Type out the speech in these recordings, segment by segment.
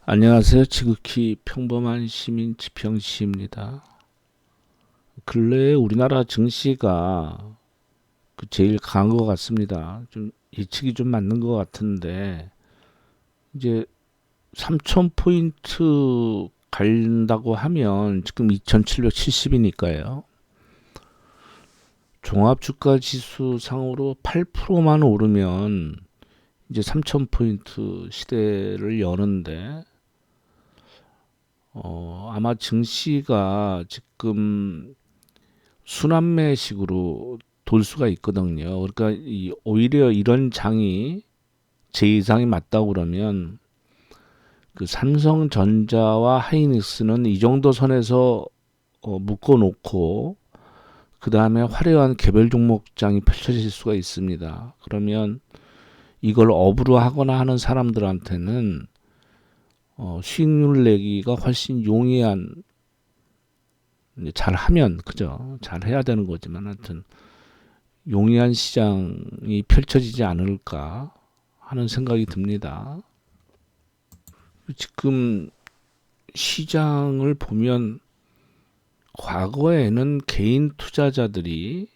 안녕하세요. 지극히 평범한 시민 지평시입니다. 근래에 우리나라 증시가 제일 강한 것 같습니다. 좀 예측이 좀 맞는 것 같은데 이제 3,000포인트 간다고 하면 지금 2,770이니까요. 종합주가지수 상으로 8%만 오르면 이제 3,000포인트 시대를 여는데 아마 증시가 지금 순환매식으로 돌 수가 있거든요. 그러니까 오히려 이런 장이 제 예상이 맞다고 그러면 그 삼성전자와 하이닉스는 이 정도 선에서 묶어놓고 그 다음에 화려한 개별 종목장이 펼쳐질 수가 있습니다. 그러면 이걸 업으로 하거나 하는 사람들한테는 수익률 내기가 훨씬 용이한, 잘하면 그죠? 잘해야 되는 거지만 하여튼 용이한 시장이 펼쳐지지 않을까 하는 생각이 듭니다. 지금 시장을 보면 과거에는 개인 투자자들이,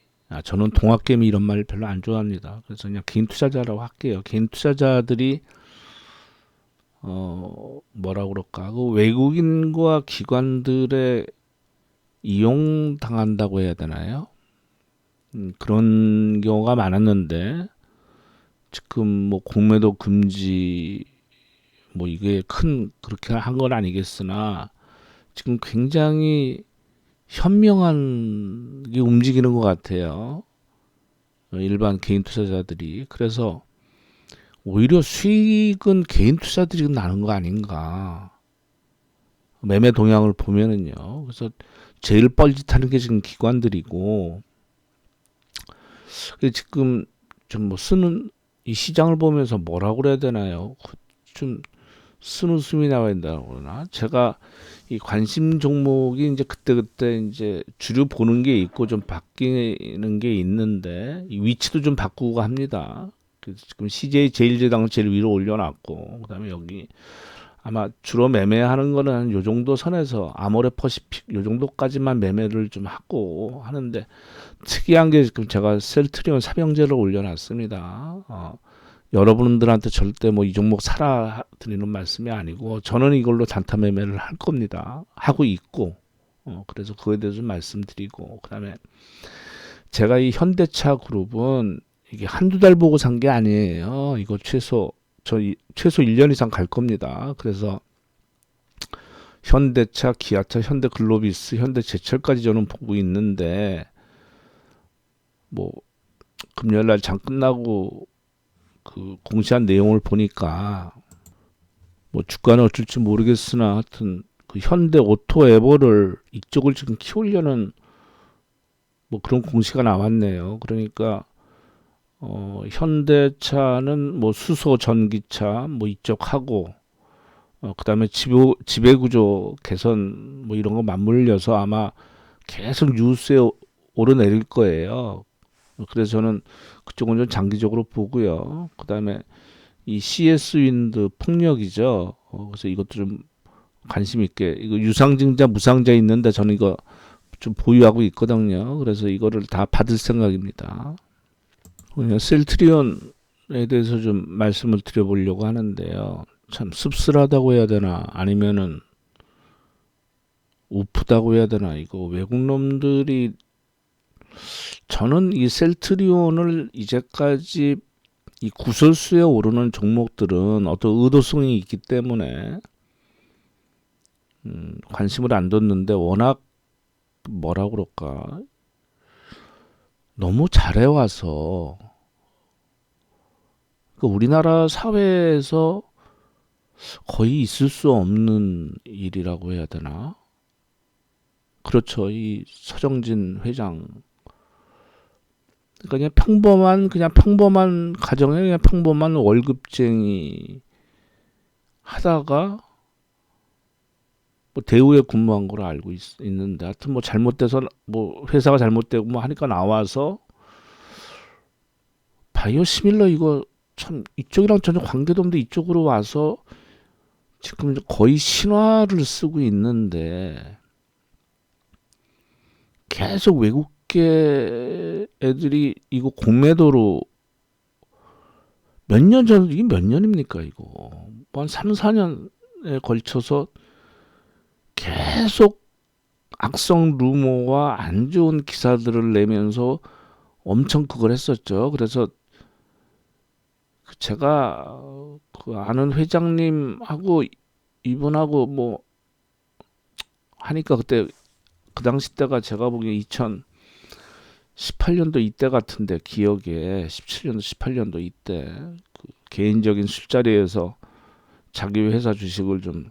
저는 동학개미 이런 말 별로 안 좋아합니다. 그래서 그냥 개인 투자자라고 할게요. 개인 투자자들이 뭐라 그럴까, 그 외국인과 기관들의 이용당한다고 해야 되나요? 그런 경우가 많았는데 지금 뭐 공매도 금지, 뭐 이게 큰 그렇게 한 건 아니겠으나 지금 굉장히 현명한 게 움직이는 것 같아요. 일반 개인 투자자들이. 그래서 오히려 수익은 개인 투자들이 나는 거 아닌가. 매매 동향을 보면은요. 그래서 제일 뻘짓하는 게 지금 기관들이고, 지금 좀 뭐 쓰는 이 시장을 보면서 뭐라고 그래야 되나요? 좀 쓴웃음이 나와 있다고 그러나? 제가 이 관심 종목이 이제 그때그때 이제 주류 보는 게 있고 좀 바뀌는 게 있는데 이 위치도 좀 바꾸고 합니다. 그래서 지금 CJ 제일제당 제일 위로 올려놨고 그다음에 여기 아마 주로 매매하는 거는 요 정도 선에서 아모레퍼시픽 요 정도까지만 매매를 좀 하고 하는데 특이한 게 지금 제가 셀트리온 삼형제를 올려놨습니다. 여러분들한테 절대 뭐 이 종목 사라 드리는 말씀이 아니고 저는 이걸로 단타 매매를 할 겁니다. 하고 있고 그래서 그거에 대해서 좀 말씀드리고 그다음에 제가 이 현대차 그룹은 이게 한두 달 보고 산 게 아니에요. 이거 최소 1년 이상 갈 겁니다. 그래서 현대차, 기아차, 현대글로비스, 현대제철까지 저는 보고 있는데 뭐 금요일 날 장 끝나고 그 공시한 내용을 보니까 뭐 주가는 어쩔지 모르겠으나 하여튼 그 현대 오토 에버를 이쪽을 지금 키우려는 뭐 그런 공시가 나왔네요. 그러니까 현대차는 뭐 수소 전기차 뭐 이쪽 하고 그다음에 지배구조 개선 뭐 이런 거 맞물려서 아마 계속 뉴스에 오르내릴 거예요. 그래서 저는 그쪽은 좀 장기적으로 보고요. 그다음에 이 CS 윈드 폭력이죠. 그래서 이것도 좀 관심 있게 이거 유상증자 무상자 있는데 저는 이거 좀 보유하고 있거든요. 그래서 이거를 다 받을 생각입니다. 그냥 셀트리온에 대해서 좀 말씀을 드려보려고 하는데요. 참 씁쓸하다고 해야 되나 아니면은 우프다고 해야 되나 이거 외국 놈들이 저는 이 셀트리온을 이제까지 이 구설수에 오르는 종목들은 어떤 의도성이 있기 때문에 관심을 안 뒀는데 워낙 뭐라 그럴까 너무 잘해와서 그 우리나라 사회에서 거의 있을 수 없는 일이라고 해야 되나? 그렇죠. 이 서정진 회장. 그러니까 그냥 평범한 가정에 그냥 평범한 월급쟁이 하다가 뭐 대우에 근무한 걸로 알고 있는데 하여튼 뭐 잘못돼서 뭐 회사가 잘못되고 뭐 하니까 나와서 바이오 시밀러 이거 참 이쪽이랑 전혀 관계도 없는데 이쪽으로 와서 지금 거의 신화를 쓰고 있는데 계속 외국계 애들이 이거 공매도로 몇 년 전, 이게 몇 년입니까, 이거. 뭐 한 3, 4년에 걸쳐서 계속 악성 루머와 안 좋은 기사들을 내면서 엄청 그걸 했었죠. 그래서 제가 그 아는 회장님하고 이분하고 뭐 하니까 그때 그 당시 때가 제가 보기에 2018년도 이때 같은데 기억에 17년도 18년도 이때 그 개인적인 술자리에서 자기 회사 주식을 좀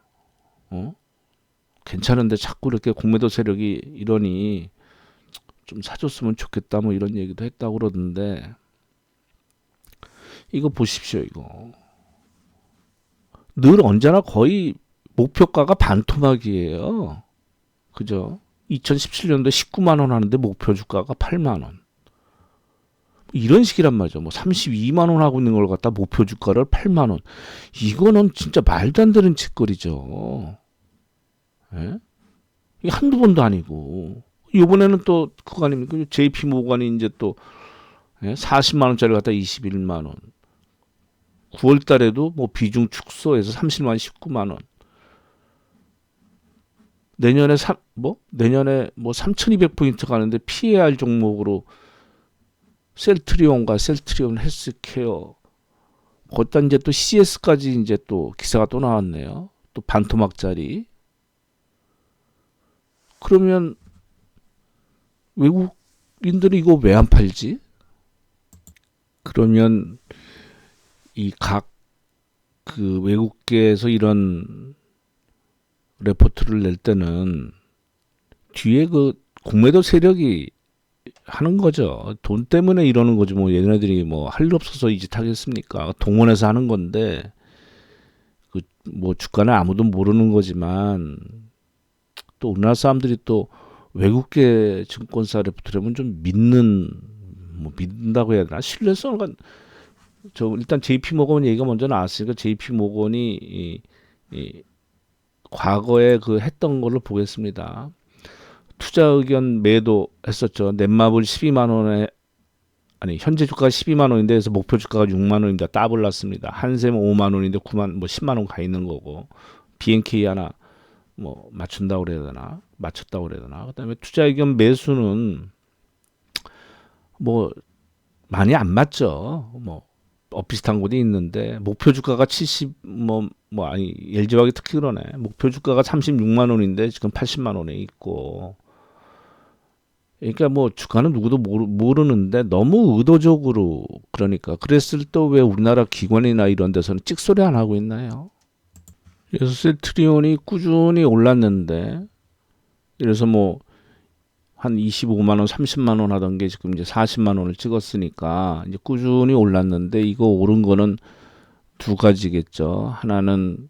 괜찮은데 자꾸 이렇게 공매도 세력이 이러니 좀 사줬으면 좋겠다 뭐 이런 얘기도 했다고 그러던데 이거 보십시오 이거 늘 언제나 거의 목표가가 반토막이에요. 그죠? 2017년도에 19만 원 하는데 목표 주가가 8만 원. 이런 식이란 말이죠. 뭐 32만 원 하고 있는 걸 갖다 목표 주가를 8만 원. 이거는 진짜 말도 안 되는 짓거리죠. 예? 이게 한두 번도 아니고. 이번에는 또 그거 아닙니까? JP 모건이 이제 또 40만 원짜리 갖다 21만 원. 9월 달에도 뭐 비중 축소해서 30만 19만 원. 내년에 내년에 뭐 3,200포인트 가는데 피해야 할 종목으로 셀트리온과 셀트리온 헬스케어 거기다 이제 또 CS까지 이제 또 기사가 또 나왔네요. 또 반토막짜리. 그러면 외국인들이 이거 왜 안 팔지? 그러면 이 각 그 외국계에서 이런 레포트를 낼 때는 뒤에 그 공매도 세력이 하는 거죠. 돈 때문에 이러는 거지 뭐 얘네들이 뭐 할 일 없어서 이 짓 하겠습니까? 동원해서 하는 건데 그 뭐 주가는 아무도 모르는 거지만 또 우리나라 사람들이 또 외국계 증권사 레포트라면 좀 믿는다고 해야 되나? 신뢰성을 저 일단 JP 모건 얘기가 먼저 나왔으니까 JP 모건이 이 과거에 그 했던 걸로 보겠습니다. 투자 의견 매도 했었죠. 넷마블 12만 원에 아니 현재 주가가 12만 원인데 그래서 목표 주가가 6만 원인데 따블 났습니다. 한샘 5만 원인데 9만 뭐 10만 원 가 있는 거고 BNK 하나 뭐 맞춘다고 그래야 되나? 맞췄다고 그래야 되나? 그다음에 투자 의견 매수는 뭐 많이 안 맞죠. 뭐 비슷한 곳이 있는데 목표 주가가 70 아니 LG화학이 특히 그러네. 목표 주가가 36만 원인데 지금 80만 원에 있고. 그러니까 뭐 주가는 누구도 모르는데 너무 의도적으로 그러니까 그랬을 때 왜 우리나라 기관이나 이런 데서는 찍소리 안 하고 있나요? 그래서 셀트리온이 꾸준히 올랐는데 그래서 뭐 한 25만 원, 30만 원 하던 게 지금 이제 40만 원을 찍었으니까 이제 꾸준히 올랐는데 이거 오른 거는 두 가지겠죠. 하나는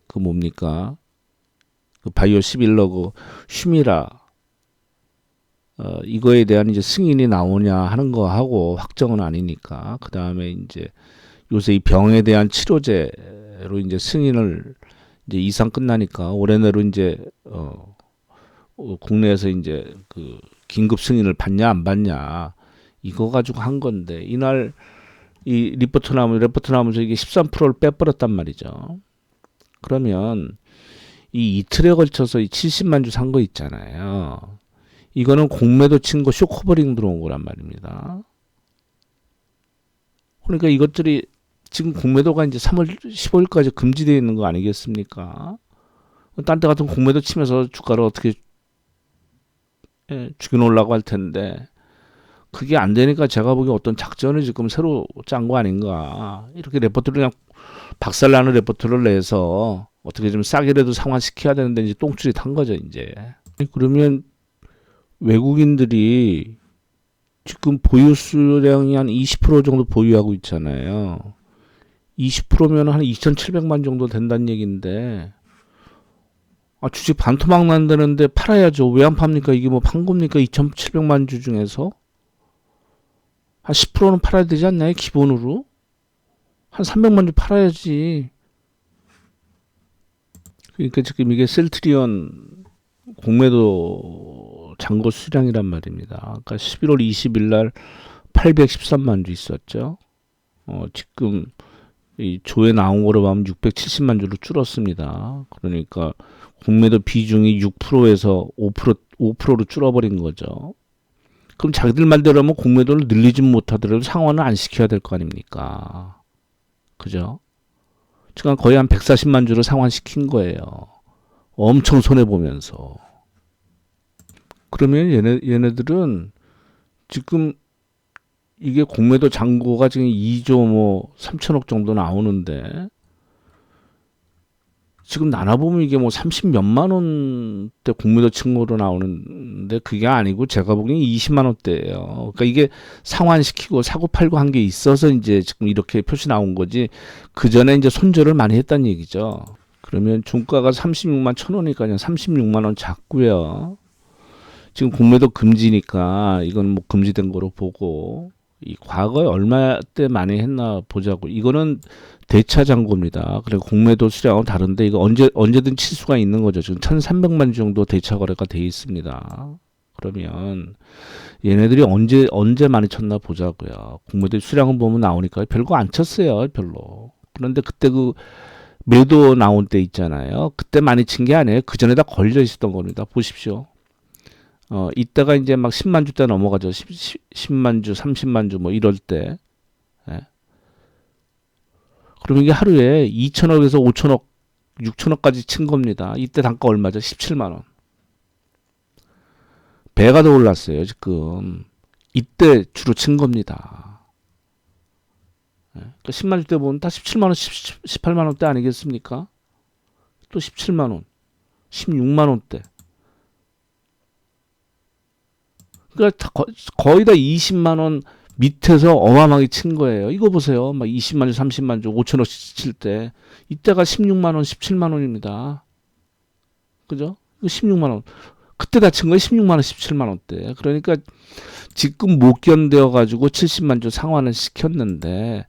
그 뭡니까? 그 바이오 11러 그 휴미라 이거에 대한 이제 승인이 나오냐 하는 거 하고 확정은 아니니까 그 다음에 이제 요새 이 병에 대한 치료제로 이제 승인을 이제 이상 끝나니까 올해 내로 이제 국내에서 이제 그 긴급 승인을 받냐 안 받냐 이거 가지고 한 건데 이날 이 레포트 나오면서 이게 13%를 빼버렸단 말이죠. 그러면 이 이틀에 걸쳐서 이 70만 주 산 거 있잖아요. 이거는 공매도 친 거 쇼커버링 들어온 거란 말입니다. 그러니까 이것들이 지금 공매도가 이제 3월 15일까지 금지되어 있는 거 아니겠습니까? 딴 데 같은 공매도 치면서 주가를 어떻게 죽여놓으려고 할 텐데 그게 안 되니까 제가 보기엔 어떤 작전을 지금 새로 짠 거 아닌가. 이렇게 레포트를 그냥 박살나는 레포트를 내서 어떻게 좀 싸게라도 상환시켜야 되는데 이제 똥줄이 탄 거죠 이제. 그러면 외국인들이 지금 보유 수량이 한 20% 정도 보유하고 있잖아요. 20%면 한 2,700만 정도 된다는 얘기인데 주식 반토막 난다는데 팔아야죠. 왜 안 팝니까? 이게 뭐 판 겁니까? 2,700만 주 중에서 한 10%는 팔아야 되지 않나요? 기본으로 한 300만 주 팔아야지. 그러니까 지금 이게 셀트리온 공매도 잔고 수량이란 말입니다. 그러니까 11월 20일 날 813만 주 있었죠. 지금 이 조에 나온 거로 보면 670만 주로 줄었습니다. 그러니까 공매도 비중이 6%에서 5%로 줄어버린 거죠. 그럼 자기들 말대로 하면 공매도를 늘리지 못하더라도 상환을 안 시켜야 될 거 아닙니까? 그죠? 지금 거의 한 140만 주를 상환시킨 거예요. 엄청 손해보면서. 그러면 얘네들은 지금 이게 공매도 잔고가 지금 2조 뭐 3천억 정도 나오는데 지금 나눠보면 이게 뭐 30 몇만 원대 공매도 층으로 나오는데 그게 아니고 제가 보기엔 20만 원대예요. 그러니까 이게 상환시키고 사고 팔고 한 게 있어서 이제 지금 이렇게 표시 나온 거지. 그 전에 이제 손절을 많이 했다는 얘기죠. 그러면 종가가 36만 천 원이니까 36만 원 잡고요. 지금 공매도 금지니까 이건 뭐 금지된 거로 보고 이 과거에 얼마 때 많이 했나 보자고. 이거는 대차 잔고입니다. 그리고 공매도 수량은 다른데 이거 언제든 칠 수가 있는 거죠. 지금 1,300만 주 정도 대차 거래가 돼 있습니다. 그러면 얘네들이 언제 많이 쳤나 보자고요. 공매도 수량은 보면 나오니까 별거 안 쳤어요. 별로. 그런데 그때 그 매도 나온 때 있잖아요. 그때 많이 친 게 아니에요. 그 전에 다 걸려 있었던 겁니다. 보십시오. 이때가 이제 막 10만 주대 넘어가죠. 10만 주, 30만 주 뭐 이럴 때. 예. 그러면 이게 하루에 2천억에서 5천억, 6천억까지 친 겁니다. 이때 단가 얼마죠? 17만 원. 배가 더 올랐어요, 지금. 이때 주로 친 겁니다. 예. 그러니까 10만 주대 보면 다 17만 원, 18만 원대 아니겠습니까? 또 17만 원, 16만 원대. 그러니까 거의 다 20만 원 밑에서 어마어마하게 친 거예요. 이거 보세요. 막 20만 주, 30만 주, 5천억씩 칠 때. 이때가 16만 원, 17만 원입니다. 그죠? 이거 16만 원. 그때 다 친 거예요. 16만 원, 17만 원대. 그러니까 지금 못 견뎌 가지고 70만 주 상환을 시켰는데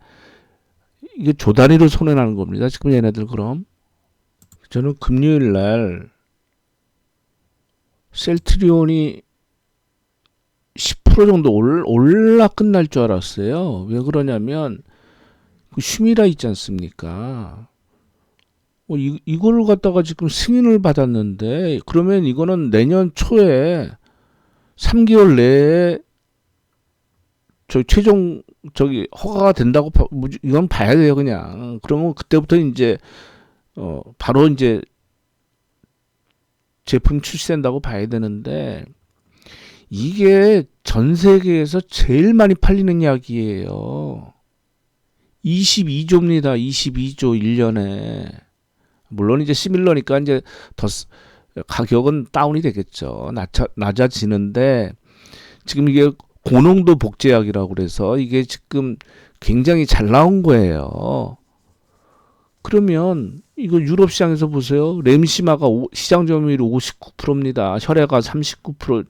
이게 조 단위로 손해나는 겁니다. 지금 얘네들 그럼. 저는 금요일 날 셀트리온이 10% 정도 올라 끝날 줄 알았어요. 왜 그러냐면 그 슈미라 있지 않습니까? 이걸 갖다가 지금 승인을 받았는데 그러면 이거는 내년 초에 3개월 내에 최종 허가가 된다고 이건 봐야 돼요 그냥. 그러면 그때부터 이제 바로 이제 제품 출시된다고 봐야 되는데 이게 전 세계에서 제일 많이 팔리는 약이에요. 22조입니다. 22조 1년에. 물론 이제 시밀러니까 이제 더 가격은 다운이 되겠죠. 낮아지는데 지금 이게 고농도 복제약이라고 그래서 이게 지금 굉장히 잘 나온 거예요. 그러면 이거 유럽 시장에서 보세요. 렘시마가 시장 점유율이 59%입니다. 혈애가 39%,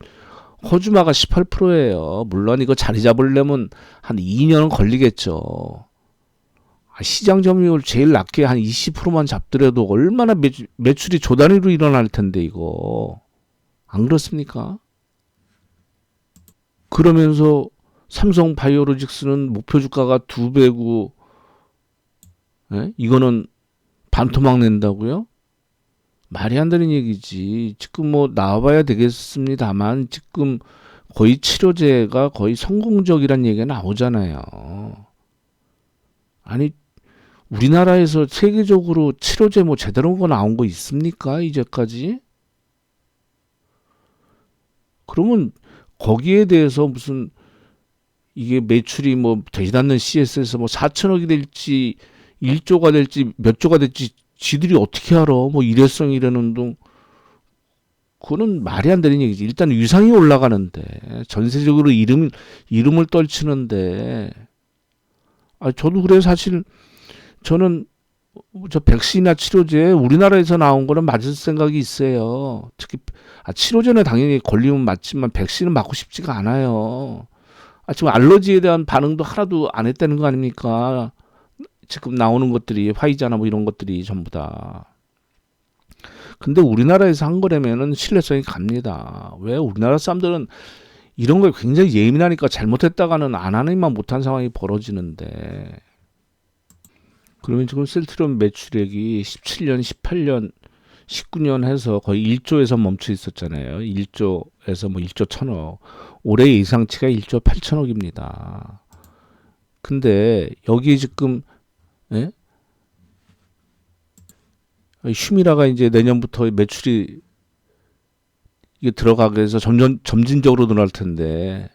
호주마가 18%예요. 물론 이거 자리 잡으려면 한 2년은 걸리겠죠. 시장 점유율 제일 낮게 한 20%만 잡더라도 얼마나 매출이 조 단위로 일어날 텐데 이거. 안 그렇습니까? 그러면서 삼성 바이오로직스는 목표 주가가 2배고 이거는 반토막 낸다고요? 말이 안 되는 얘기지. 지금 뭐 나와봐야 되겠습니다만 지금 거의 치료제가 거의 성공적이란 얘기가 나오잖아요. 아니 우리나라에서 세계적으로 치료제 뭐 제대로 거 나온 거 있습니까? 이제까지? 그러면 거기에 대해서 무슨 이게 매출이 뭐 되지 않는 CS에서 뭐 4천억이 될지 1조가 될지 몇 조가 될지 지들이 어떻게 알아? 뭐 일회성이라는 둥 그거는 말이 안 되는 얘기지. 일단 위상이 올라가는데 전세적으로 이름을 떨치는데 저도 그래 사실 저는 저 백신이나 치료제 우리나라에서 나온 거는 맞을 생각이 있어요. 특히 치료제는 당연히 걸리면 맞지만 백신은 맞고 싶지가 않아요. 지금 알러지에 대한 반응도 하나도 안 했다는 거 아닙니까? 지금 나오는 것들이 화이자나 뭐 이런 것들이 전부 다. 근데 우리나라에서 한 거라면은 신뢰성이 갑니다. 왜 우리나라 사람들은 이런 거에 굉장히 예민하니까 잘못했다가는 안 하니만 못한 상황이 벌어지는데 그러면 지금 셀트리온 매출액이 17년, 18년, 19년 해서 거의 1조에서 멈춰 있었잖아요. 1조에서 뭐 1조 1천억. 올해 예상치가 1조 8천억입니다. 근데 여기 지금 예? 슈미라가 이제 내년부터 매출이 이게 들어가게 해서 점진적으로 늘어날 텐데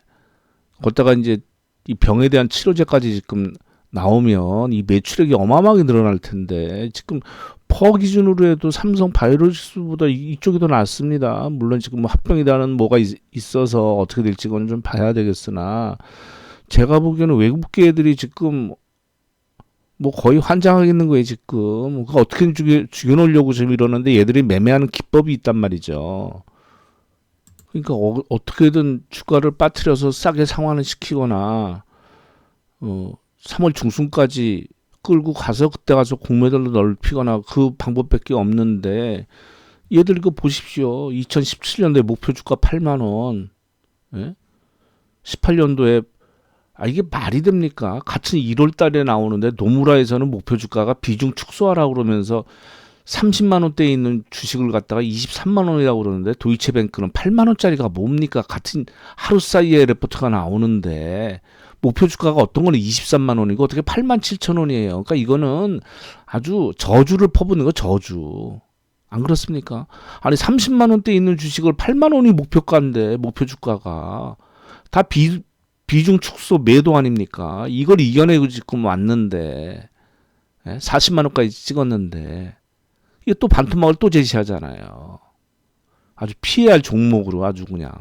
거기다가 이제 이 병에 대한 치료제까지 지금 나오면 이 매출액이 어마어마하게 늘어날 텐데 지금 퍼 기준으로 해도 삼성 바이오로직스보다 이쪽이 더 낫습니다. 물론 지금 뭐 합병에 대한 뭐가 있어서 어떻게 될지 그건 좀 봐야 되겠으나 제가 보기에는 외국계 애들이 지금 뭐 거의 환장하겠는 거예요 지금. 그거 어떻게 죽여놓으려고 지금 이러는데 얘들이 매매하는 기법이 있단 말이죠. 그러니까 어떻게든 주가를 빠뜨려서 싸게 상환을 시키거나 3월 중순까지 끌고 가서 그때 가서 공매도로 넓히거나 그 방법밖에 없는데 얘들 이거 보십시오. 2017년도에 목표 주가 8만 원, 예? 18년도에 이게 말이 됩니까? 같은 1월 달에 나오는데 노무라에서는 목표 주가가 비중 축소하라고 그러면서 30만 원대에 있는 주식을 갖다가 23만 원이라고 그러는데 도이체뱅크는 8만 원짜리가 뭡니까? 같은 하루 사이에 레포트가 나오는데 목표 주가가 어떤 거는 23만 원이고 어떻게 8만 7천 원이에요. 그러니까 이거는 아주 저주를 퍼붓는 거 저주. 안 그렇습니까? 아니 30만 원대 있는 주식을 8만 원이 목표가인데 목표 주가가 다 비중 축소 매도 아닙니까? 이걸 이겨내고 지금 왔는데 40만 원까지 찍었는데 이게 또 반토막을 또 제시하잖아요. 아주 피해야 할 종목으로 아주 그냥.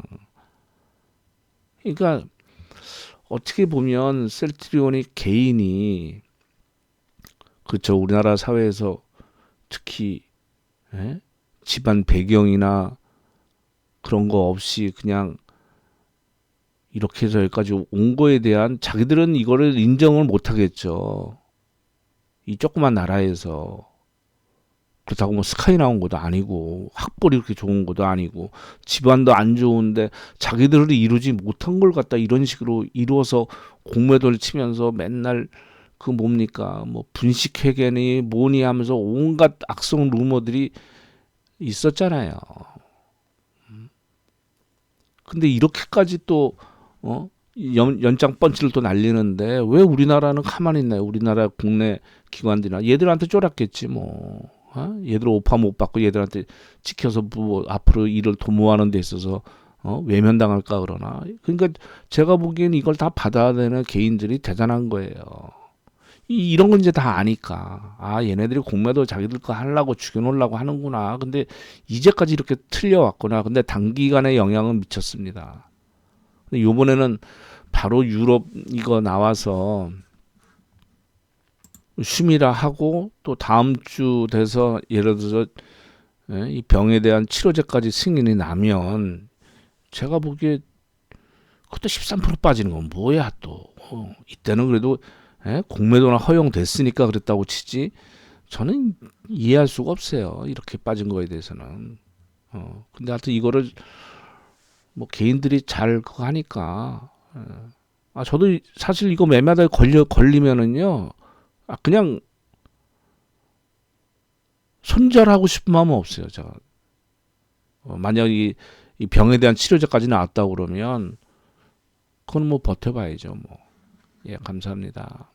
그러니까 어떻게 보면 셀트리온이 개인이 그렇죠. 우리나라 사회에서 특히 집안 배경이나 그런 거 없이 그냥 이렇게 해서 여기까지 온 거에 대한 자기들은 이거를 인정을 못 하겠죠. 이 조그만 나라에서. 그렇다고 뭐 스카이 나온 것도 아니고 학벌이 그렇게 좋은 것도 아니고 집안도 안 좋은데 자기들이 이루지 못한 걸 갖다 이런 식으로 이루어서 공매도를 치면서 맨날 그 뭡니까 뭐 분식회계니 뭐니 하면서 온갖 악성 루머들이 있었잖아요. 근데 이렇게까지 또 연장 펀치를 또 날리는데 왜 우리나라는 가만히 있나요? 우리나라 국내 기관들이나 얘들한테 쫄았겠지 뭐. 얘들 오파 못 받고 얘들한테 찍혀서 뭐 앞으로 일을 도모하는 데 있어서 외면당할까 그러나. 그러니까 제가 보기엔 이걸 다 받아야 되는 개인들이 대단한 거예요. 이런 건 이제 다 아니까 얘네들이 공매도 자기들 거 하려고 죽여놓으려고 하는구나. 근데 이제까지 이렇게 틀려왔구나. 근데 단기간에 영향은 미쳤습니다. 근데 요번에는 바로 유럽 이거 나와서 쉼이라 하고 또 다음 주 돼서 예를 들어서 이 병에 대한 치료제까지 승인이 나면 제가 보기에 그것도 13% 빠지는 건 뭐야 또. 이때는 그래도 공매도나 허용됐으니까 그랬다고 치지 저는 이해할 수가 없어요. 이렇게 빠진 거에 대해서는. 근데 하여튼 이거를 뭐 개인들이 잘 그거 하니까 저도 사실 이거 매매하다가 걸리면은요 그냥 손절하고 싶은 마음은 없어요. 제가 만약 이 병에 대한 치료제까지 나왔다고 그러면 그건 뭐 버텨봐야죠. 뭐. 예, 감사합니다.